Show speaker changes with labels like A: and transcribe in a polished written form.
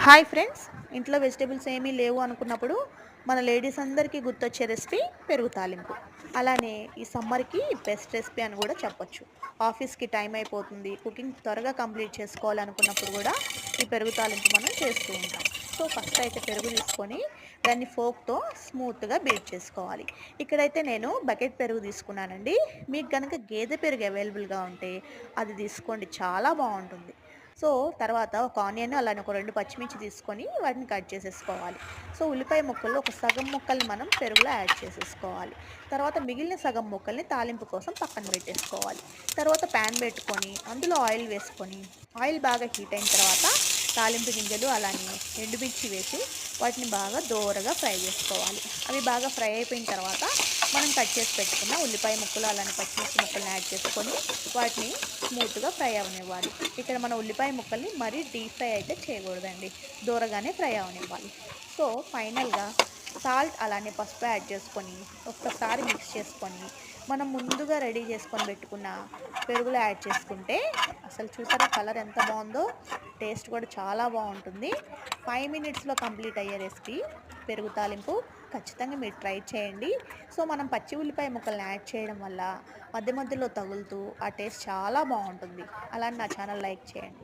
A: Hi friends, ఇంట్లో vegetables ఏమీ లేవు అనుకున్నప్పుడు మన లేడీస్ అందరికీ గుర్తొచ్చే రెసిపీ పెరుగు తాలింపు. అలానే ఈ సమ్మర్‌కి బెస్ట్ రెసిపీ అని కూడా చెప్పొచ్చు. ఆఫీస్‌కి టైం అయిపోతుంది. కుకింగ్ త్వరగా కంప్లీట్ చేసుకోవాలనుకున్నప్పుడు కూడా ఈ పెరుగు తాలింపు మనం చేస్తూ ఉంటాం. సో, ఫస్ట్ అయితే పెరుగు తీసుకొని దాన్ని ఫోక్‌తో స్మూత్‌గా బీట్ చేసుకోవాలి. ఇక్కడైతే నేను బకెట్ పెరుగు తీసుకున్నానండి. మీకు గనక గేదె పెరుగు అవైలబుల్‌గా ఉంటే అది తీసుకోండి, చాలా బావుంటుంది. సో, తర్వాత ఒక ఆనియన్ అలానే ఒక 2 పచ్చిమిర్చి తీసుకొని వాటిని కట్ చేసేసుకోవాలి. సో, ఉల్లిపాయ ముక్కల్లో ఒక సగం ముక్కల్ని మనం పెరుగులో యాడ్ చేసేసుకోవాలి. తర్వాత మిగిలిన సగం ముక్కల్ని తాలింపు కోసం పక్కన పెట్టేసుకోవాలి. తర్వాత ప్యాన్ పెట్టుకొని అందులో ఆయిల్ వేసుకొని, ఆయిల్ బాగా హీట్ అయిన తర్వాత తాలింపు గింజలు అలానే ఎండుమిర్చి వేసి వాటిని బాగా దోరగా ఫ్రై చేసుకోవాలి. అవి బాగా ఫ్రై అయిపోయిన తర్వాత మనం కట్ చేసి పెట్టుకున్న ఉల్లిపాయ ముక్కలు అలానే పచ్చిమిర్చి ముక్కల్ని యాడ్ చేసుకొని వాటిని స్మూత్‌గా ఫ్రై అవ్వనివ్వాలి. ఇక్కడ మన ఉల్లిపాయ ముక్కల్ని మరీ డీప్ ఫ్రై అయితే చేయకూడదండి. దూరగానే ఫ్రై అవ్వనివ్వాలి. సో, ఫైనల్‌గా సాల్ట్ అలానే పసుపు యాడ్ చేసుకొని ఒక్కసారి మిక్స్ చేసుకొని మనం ముందుగా రెడీ చేసుకొని పెట్టుకున్న పెరుగులో యాడ్ చేసుకుంటే అసలు చూసారా కలర్ ఎంత బావుందో! టేస్ట్ కూడా చాలా బావుంటుంది. 5 మినిట్స్‌లో కంప్లీట్ అయ్యే రెసిపీ పెరుగు తాలింపు. ఖచ్చితంగా మీరు ట్రై చేయండి. సో, మనం పచ్చి ఉల్లిపాయ ముక్కల్ని యాడ్ చేయడం వల్ల మధ్య మధ్యలో తగులుతూ ఆ టేస్ట్ చాలా బావుంటుంది. అలానే నా ఛానల్ లైక్ చేయండి.